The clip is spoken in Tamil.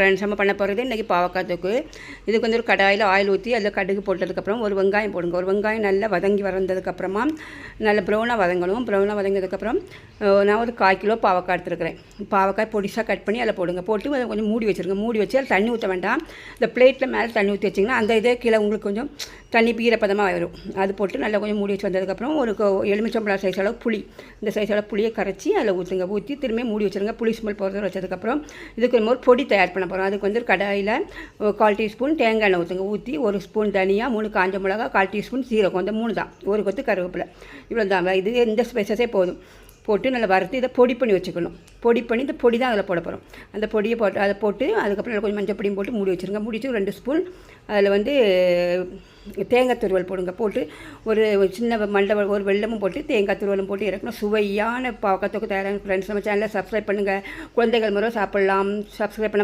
ஃப்ரெண்ட்ஸ் நம்ம பண்ண போகிறது இன்றைக்கி பாவக்காய் தொக்கு. இதுக்கு வந்து ஒரு கடாயில் ஆயில் ஊற்றி அதில் கடுகு போட்டதுக்கப்புறம் ஒரு வெங்காயம் போடுங்க. ஒரு வெங்காயம் நல்லா வதங்கி வந்ததுக்கப்புறமா நல்லா ப்ரௌனாக வதங்கணும். ப்ரௌனாக வதங்கினதுக்கப்புறம் நான் ஒரு 1/4 கிலோ பாவக்காய் எடுத்துருக்கிறேன். பாவக்காய் பொடிசாக கட் பண்ணி அதில் போடுங்க. போட்டு அதை கொஞ்சம் மூடி வச்சுருங்க. மூடி வச்சு அதில் தண்ணி ஊற்ற வேண்டாம். இந்த பிளேட்டில் மேலே தண்ணி ஊற்றி வச்சிங்கன்னா அந்த இதே கீழே உங்களுக்கு கொஞ்சம் தண்ணி பீரப்பதமாக வரும். அது போட்டு நல்லா கொஞ்சம் மூடி வச்சு வந்ததுக்கப்புறம் ஒரு எலுமிச்சம்பழம் சைஸ் அளவு புளி, இந்த சைஸ் அளவு புளியை கரைச்சி அதில் ஊற்றுங்க. ஊற்றி திரும்பி மூடி வச்சுருங்க. புளி ஸ்மெல் போகிறது வச்சதுக்கப்புறம் இதுக்கு ஒரு பொடி தயார் பண்ண போகிறோம். அதுக்கு வந்து கடாயில் 1/4 டீஸ்பூன் தேங்காய் எண்ணெய் ஊற்றுங்க. ஊற்றி 1 ஸ்பூன் தனியா, 3 காஞ்ச மிளகா, 1/4 டீஸ்பூன் சீரகம், இந்த 3 தான். ஒரு கொத்து கருவேப்பிலை, இவ்வளோ தான். இது இந்த ஸ்பைசஸே போதும். போட்டு நல்லா வறுத்து இதை பொடி பண்ணி வச்சுக்கணும். பொடி பண்ணி இந்த பொடி தான் அதில் போட போகிறோம். அந்த பொடியை போட்டு அதை போட்டு அதுக்கப்புறம் கொஞ்சம் மஞ்சள் பொடியும் போட்டு மூடி வச்சுருங்க. மூடி வச்சு 2 ஸ்பூன் அதில் வந்து தேங்காய் துருவல் போடுங்க. போட்டு ஒரு சின்ன ஒரு வெல்லமும் போட்டு தேங்காய் துருவலும் போட்டு இறக்கணும். சுவையான பாவக்காய் தொக்கு தயாராக. ஃப்ரெண்ட்ஸ் நம்ம சேனலை சப்ஸ்கிரைப் பண்ணுங்கள். குழந்தைகள் முறை சாப்பிட்லாம். சப்ஸ்கிரைப் பண்ண